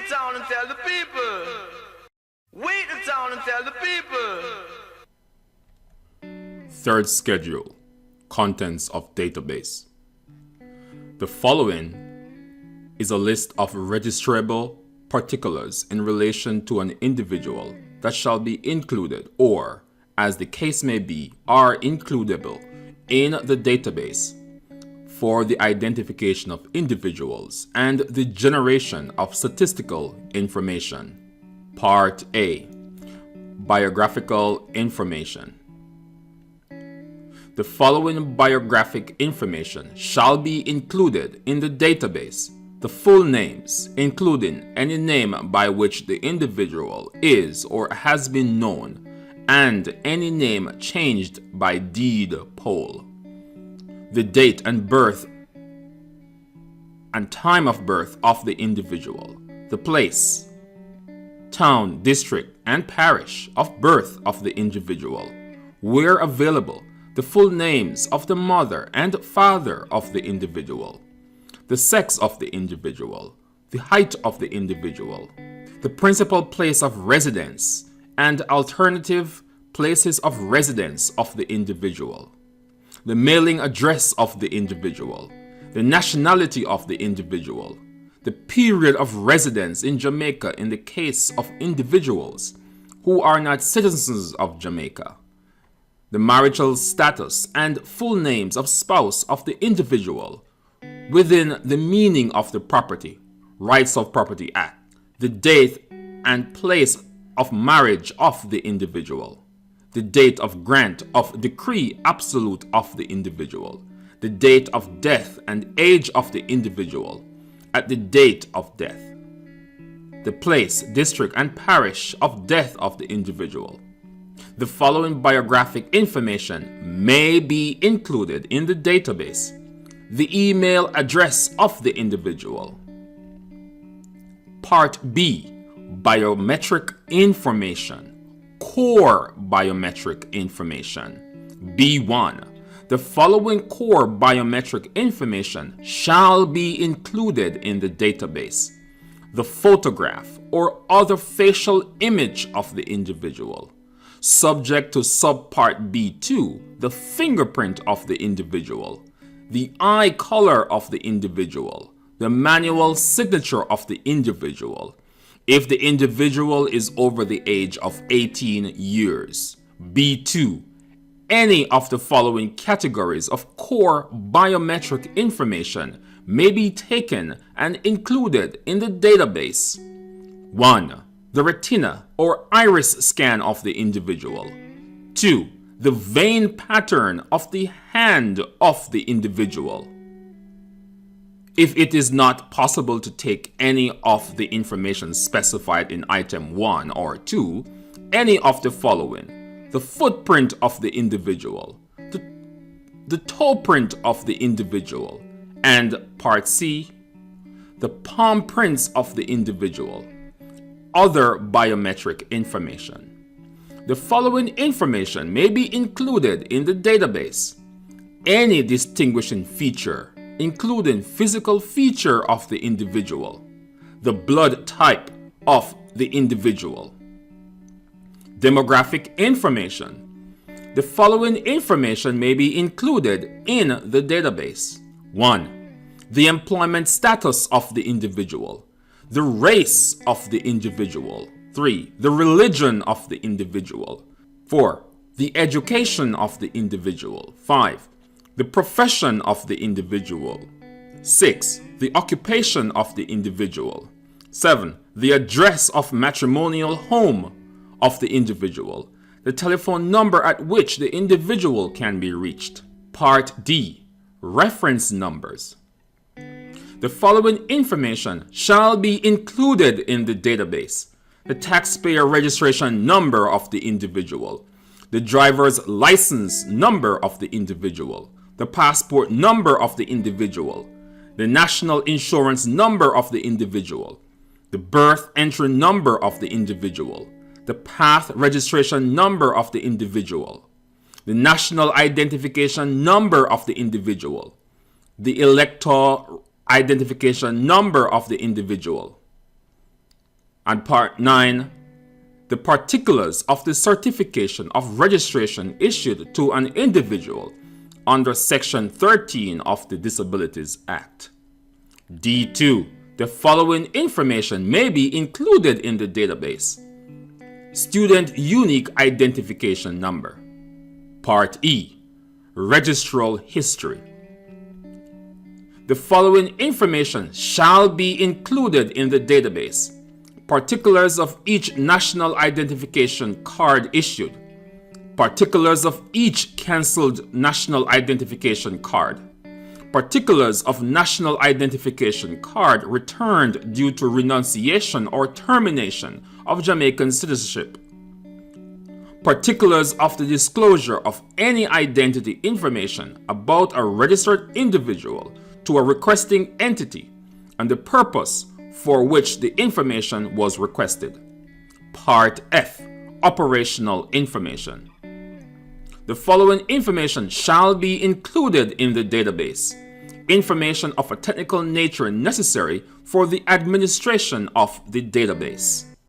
the town and tell the people. Wait the town and tell the people. Third schedule. Contents of database. The following is a list of registrable particulars in relation to an individual that shall be included or, as the case may be, are includable in the database for the identification of individuals and the generation of statistical information. Part A. Biographical information. The following biographic information shall be included in the database: the full names, including any name by which the individual is or has been known, and any name changed by deed poll. The date and birth and time of birth of the individual, the place, town, district, and parish of birth of the individual, where available, the full names of the mother and father of the individual, the sex of the individual, the height of the individual, the principal place of residence and alternative places of residence of the individual, the mailing address of the individual, the nationality of the individual, the period of residence in Jamaica in the case of individuals who are not citizens of Jamaica, the marital status and full names of spouse of the individual within the meaning of the Property Rights of Property Act, the date and place of marriage of the individual, the date of grant of decree absolute of the individual, the date of death and age of the individual at the date of death, the place, district, and parish of death of the individual. The following biographic information may be included in the database: the email address of the individual. Part B. Biometric information. Core biometric information. B1. The following core biometric information shall be included in the database: the photograph or other facial image of the individual. Subject to subpart B2, the fingerprint of the individual, the eye color of the individual, the manual signature of the individual, if the individual is over the age of 18 years. B2. Any of the following categories of core biometric information may be taken and included in the database. 1. The retina or iris scan of the individual. 2. The vein pattern of the hand of the individual. If it is not possible to take any of the information specified in item 1 or 2, any of the following: the footprint of the individual, the toe print of the individual, and part C, the palm prints of the individual. Other biometric information. The following information may be included in the database: any distinguishing feature, including physical feature of the individual, the blood type of the individual. Demographic information. The following information may be included in the database: 1. The employment status of the individual, the race of the individual. 3. The religion of the individual. 4. The education of the individual. 5. The profession of the individual. 6. The occupation of the individual. 7. The address of matrimonial home of the individual. The telephone number at which the individual can be reached. Part D. Reference numbers. The following information shall be included in the database: the taxpayer registration number of the individual, the driver's license number of the individual, the passport number of the individual, the national insurance number of the individual, the birth entry number of the individual, the path registration number of the individual, the national identification number of the individual, the elector identification number of the individual, And Part 9, the particulars of the certification of registration issued to an individual under Section 13 of the Disabilities Act. D2, the following information may be included in the database. Student Unique Identification Number. Part E, Registral History. The following information shall be included in the database. Particulars of each national identification card issued. Particulars of each cancelled national identification card. Particulars of national identification card returned due to renunciation or termination of Jamaican citizenship. Particulars of the disclosure of any identity information about a registered individual to a requesting entity and the purpose for which the information was requested. Part F, Operational Information. The following information shall be included in the database. Information of a technical nature necessary for the administration of the database.